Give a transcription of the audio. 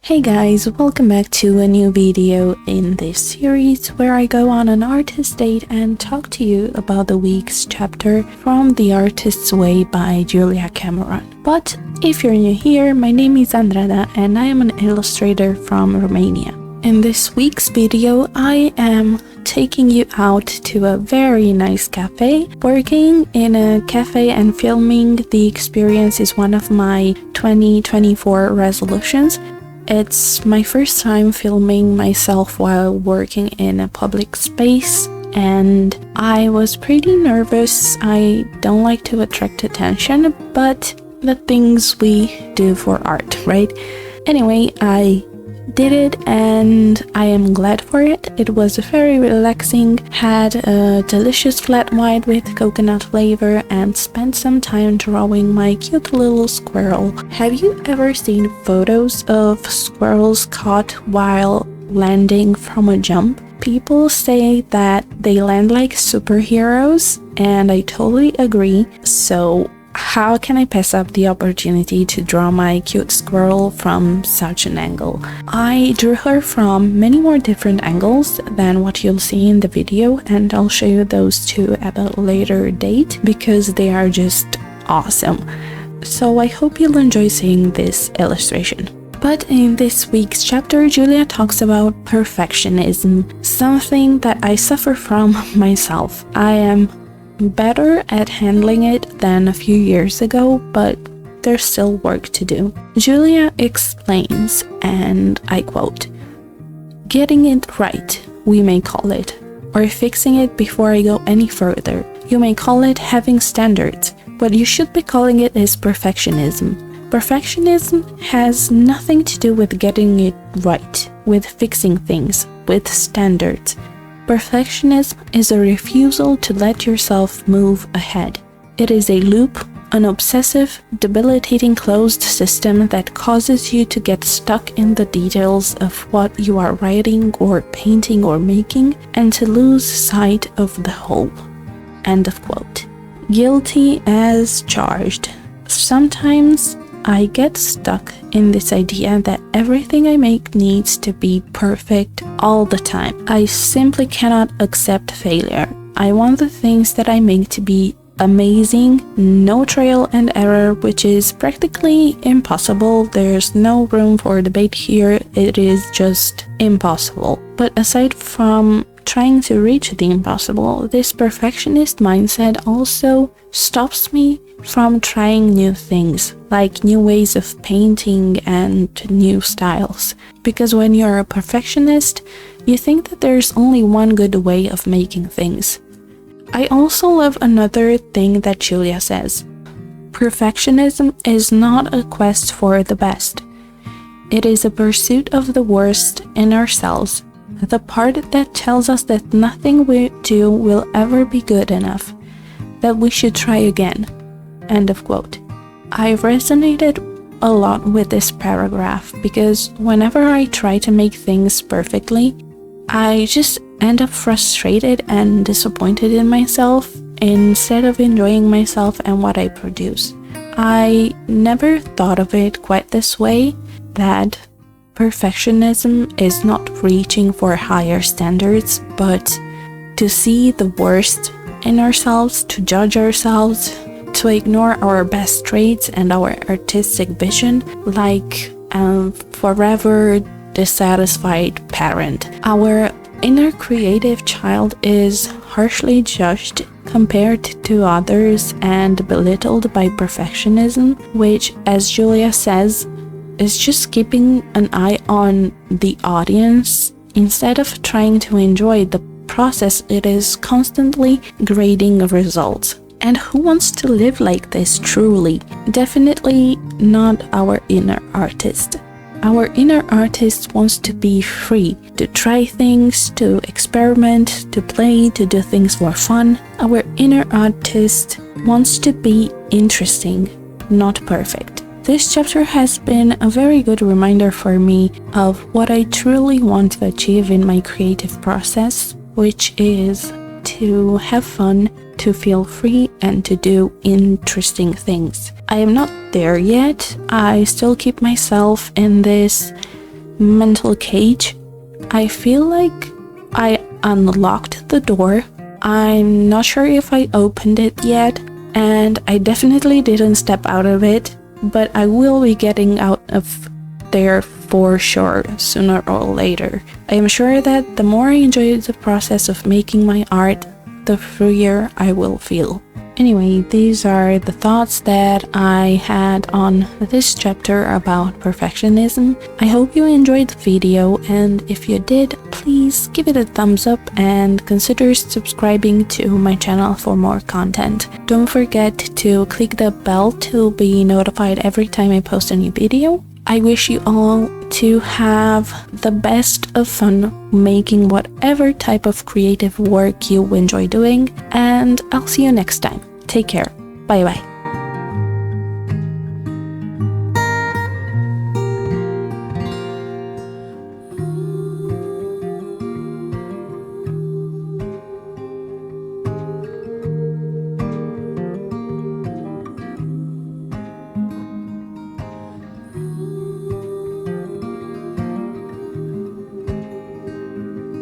Hey guys, welcome back to a new video in this series where I go on an artist date and talk to you about the week's chapter from The Artist's Way by Julia Cameron. But if you're new here, my name is Andrada and I am an illustrator from Romania. In this week's video, I am taking you out to a very nice cafe. Working in a cafe and filming the experience is one of my 2024 resolutions. It's my first time filming myself while working in a public space, and I was pretty nervous. I don't like to attract attention, but the things we do for art, right? Anyway, I did it and I am glad for it. It was very relaxing, had a delicious flat white with coconut flavor, and spent some time drawing my cute little squirrel. Have you ever seen photos of squirrels caught while landing from a jump? People say that they land like superheroes, and I totally agree. So how can I pass up the opportunity to draw my cute squirrel from such an angle? I drew her from many more different angles than what you'll see in the video, and I'll show you those two at a later date because they are just awesome. So I hope you'll enjoy seeing this illustration. But in this week's chapter, Julia talks about perfectionism, something that I suffer from myself. I am better at handling it than a few years ago, but there's still work to do. Julia explains, and I quote, "Getting it right, we may call it, or fixing it before I go any further. You may call it having standards. What you should be calling it is perfectionism. Perfectionism has nothing to do with getting it right, with fixing things, with standards. Perfectionism is a refusal to let yourself move ahead. It is a loop, an obsessive, debilitating closed system that causes you to get stuck in the details of what you are writing or painting or making and to lose sight of the whole." End of quote. Guilty as charged. Sometimes I get stuck in this idea that everything I make needs to be perfect all the time. I simply cannot accept failure. I want the things that I make to be amazing, no trial and error, which is practically impossible. There's no room for debate here. It is just impossible. But aside from trying to reach the impossible, this perfectionist mindset also stops me from trying new things, like new ways of painting and new styles. Because when you're a perfectionist, you think that there's only one good way of making things. I also love another thing that Julia says. Perfectionism is not a quest for the best. It is a pursuit of the worst in ourselves, the part that tells us that nothing we do will ever be good enough, that we should try again. End of quote. I resonated a lot with this paragraph because whenever I try to make things perfectly, I just end up frustrated and disappointed in myself instead of enjoying myself and what I produce. I never thought of it quite this way, that perfectionism is not reaching for higher standards, but to see the worst in ourselves, to judge ourselves, to ignore our best traits and our artistic vision, like a forever dissatisfied parent. Our inner creative child is harshly judged compared to others and belittled by perfectionism, which, as Julia says, is just keeping an eye on the audience instead of trying to enjoy the process. It is constantly grading results. And who wants to live like this truly? Definitely not our inner artist. Our inner artist wants to be free, to try things, to experiment, to play, to do things for fun. Our inner artist wants to be interesting, not perfect. This chapter has been a very good reminder for me of what I truly want to achieve in my creative process, which is to have fun, to feel free, and to do interesting things. I am not there yet. I still keep myself in this mental cage. I feel like I unlocked the door. I'm not sure if I opened it yet, and I definitely didn't step out of it, but I will be getting out of there for sure, sooner or later. I am sure that the more I enjoy the process of making my art, the freer I will feel. Anyway, these are the thoughts that I had on this chapter about perfectionism. I hope you enjoyed the video, and if you did, please give it a thumbs up and consider subscribing to my channel for more content. Don't forget to click the bell to be notified every time I post a new video. I wish you all to have the best of fun making whatever type of creative work you enjoy doing, and I'll see you next time. Take care. Bye bye.